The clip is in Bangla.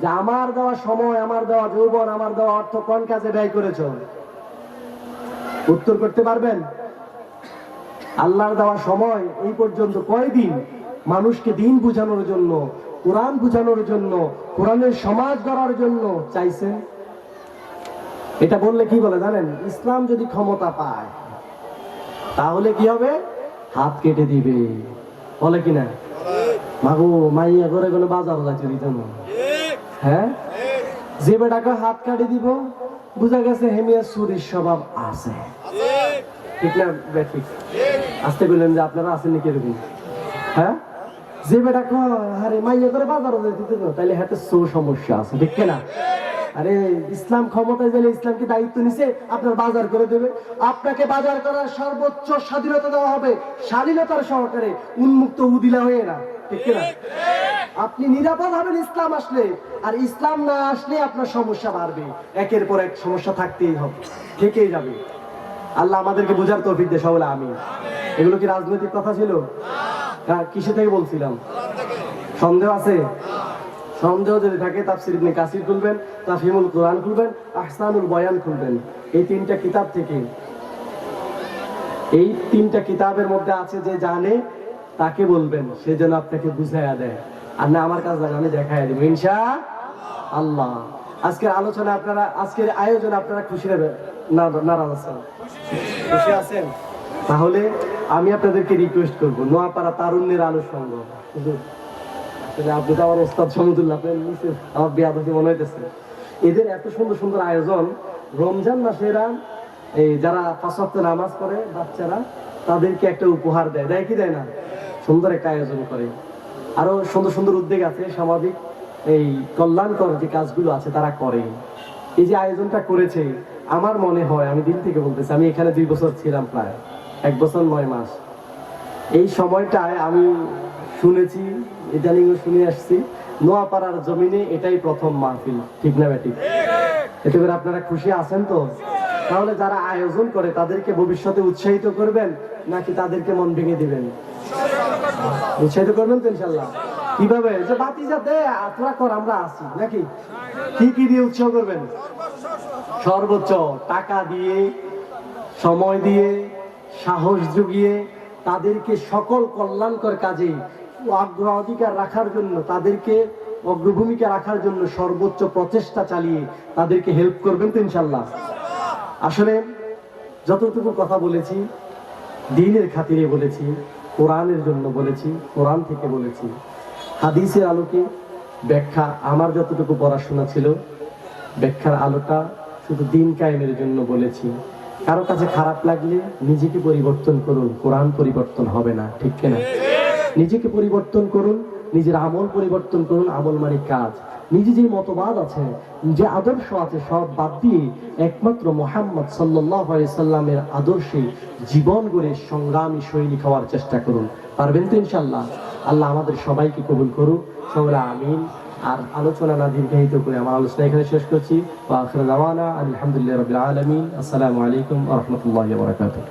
যে আমার দেওয়া সময়, আমার দেওয়া যৌবন, আমার দেওয়া অর্থ কোন কাজে ব্যয় করেছ? উত্তর করতে পারবেন? আল্লাহর দেওয়া সময় এই পর্যন্ত কয়দিন মানুষকে দিন বুঝানোর জন্য, কোরআন বুঝানোর জন্য, কোরআনের সমাজ গড়ার জন্য চাইছেন? এটা বললে কি বলে জানেন? ইসলাম যদি ক্ষমতা পায় তাহলে কি হবে? হাত কেটে দিবে, বলে কিনা? মাগো মাইয়া করে কোনো বাজার যাচ্ছে দিত না, হ্যাঁ? যে বেটাকে হাত কাটে দিব, বুঝা গেছে হেমিয়া চুরির স্বভাব আছে, ঠিক না? ঠিক আসতে বললেন যে আপনারা আছেন নাকি এরকম? হ্যাঁ, যে বেটাকে আরে মাইয়া করে বাজার দিত না, তাইলে হাতে চোর সমস্যা আছে, ঠিক কিনা? আরে ইসলাম ক্ষমতায় গেলে ইসলামকে দায়িত্ব নিছে আপনার বাজার করে দেবে, আপনাকে বাজার করার সর্বোচ্চ স্বাধীনতা দেওয়া হবে, স্বাধীনতার সহকারে, উন্মুক্ত উদিলা হয়ে না, ঠিক কিনা? আপনি নিরাপদ হবেন ইসলাম আসলে, আর ইসলাম না আসলে আপনার সমস্যা বাড়বে, একের পর এক সমস্যা থাকতেই হবে, থেকেই যাবে। আল্লাহ আমাদেরকে বোঝার তৌফিক দেয় সকলে, আমিন। এগুলো কি রাজনৈতিক কথা ছিল? কিসে থেকে বলছিলাম? সন্দেহ আছে? সন্দেহ যদি থাকে তাফসীর ইবনে কাসির খুলবেন, তাফহিমুল কোরআন খুলবেন, আহসানুল বয়ান খুলবেন। এই তিনটা কিতাব থেকে, এই তিনটা কিতাবের মধ্যে আছে যে জানে তাকে বলবেন, সে যেন আপনাকে বুঝাইয়া দেয়। আর না আমার কাজ লাগে, আমি দেখাইয়া দেবো ইনশাআল্লাহ। আজকের আলোচনা আপনারা, আজকের আয়োজন আপনারা খুশি হবে? নারাজ আছেন? খুশি আছেন? তাহলে আমি আপনাদেরকে রিকোয়েস্ট করবো, নোয়াপাড়া তারুণ্যের আলো সংঘ, আপনি তো আমার ওস্তাদ সমুদুল্লাহ, আমার বিয়াদতি মনে হইতেছে। এদের এত সুন্দর সুন্দর আয়োজন, রমজান মাসে এরা এই যারা ৫ ওয়াক্ত নামাজ পড়ে বাচ্চারা, তাদেরকে একটা উপহার দেয়, দেয় কি দেয় না? সুন্দর একটা আয়োজন করে। আরো সুন্দর সুন্দর উদ্যোগ আছে, সামাজিক এই কল্যাণকর যে কাজগুলো আছে তারা করে। এই যে আয়োজনটা করেছে, আমার মনে হয়, আমি দিন থেকে বলতেছি, আমি এখানে 2 বছর ছিলাম, প্রায় 1 বছর 9 মাস। এই সময়টায় আমি শুনেছি, ইদানিং শুনে আসছি, নোয়াপাড়ার জমিনে এটাই প্রথম মাহফিল, ঠিক না বেটি? এতে করে আপনারা খুশি আছেন তো? তাহলে যারা আয়োজন করে তাদেরকে ভবিষ্যতে উৎসাহিত করবেন নাকি তাদেরকে মন ভেঙে দিবেন? উৎসাহিত করবেন তো ইনশাল্লাহ। কিভাবে? যে বাতিজা দে, তোরা কর, আমরা আছি, নাকি? কি কি দিয়ে উৎসাহ করবেন? সর্বোচ্চ টাকা দিয়ে, সময় দিয়ে, সাহস জুগিয়ে, তাদেরকে সকল কল্যাণকর কাজে অগ্রাধিকার রাখার জন্য, তাদেরকে অগ্রভূমিকা রাখার জন্য সর্বোচ্চ প্রচেষ্টা চালিয়ে তাদেরকে হেল্প করবেন তো ইনশাল্লাহ। আসলে যতটুকু কথা বলেছি দ্বীনের খাতিরে বলেছি, কোরআনের জন্য বলেছি, কোরআন থেকে বলেছি, হাদিসের আলোকে ব্যাখ্যা, আমার যতটুকু পড়াশোনা ছিল ব্যাখ্যার আলোটা শুধু দ্বীন কায়েমের জন্য বলেছি। কারো কাছে খারাপ লাগলে নিজেকে পরিবর্তন করুন, কোরআন পরিবর্তন হবে না, ঠিক কিনা? নিজেকে পরিবর্তন করুন, নিজের আমল পরিবর্তন করুন। আমল মানে কাজ। নিজে যে মতবাদ আছে, যে আদর্শ আছে, সব বাদ দিয়ে একমাত্র মুহাম্মদ সাল্লাল্লাহু আলাইহি সাল্লামের আদর্শে জীবন গড়ে সংগ্রামী সৈনিক হওয়ার চেষ্টা করুন। পারবেন তো ইনশাআল্লাহ? আল্লাহ আমাদের সবাইকে কবুল করুক, সকলে আমিন। আর আলোচনা না দীর্ঘায়িত করে আমার আলোচনা এখানে শেষ করছি। ওয়া আখিরু দাওয়ানা আলহামদুলিল্লাহি রাব্বিল আলামিন। আসসালামু আলাইকুম ওয়া রাহমাতুল্লাহি ওয়া বারাকাতুহু।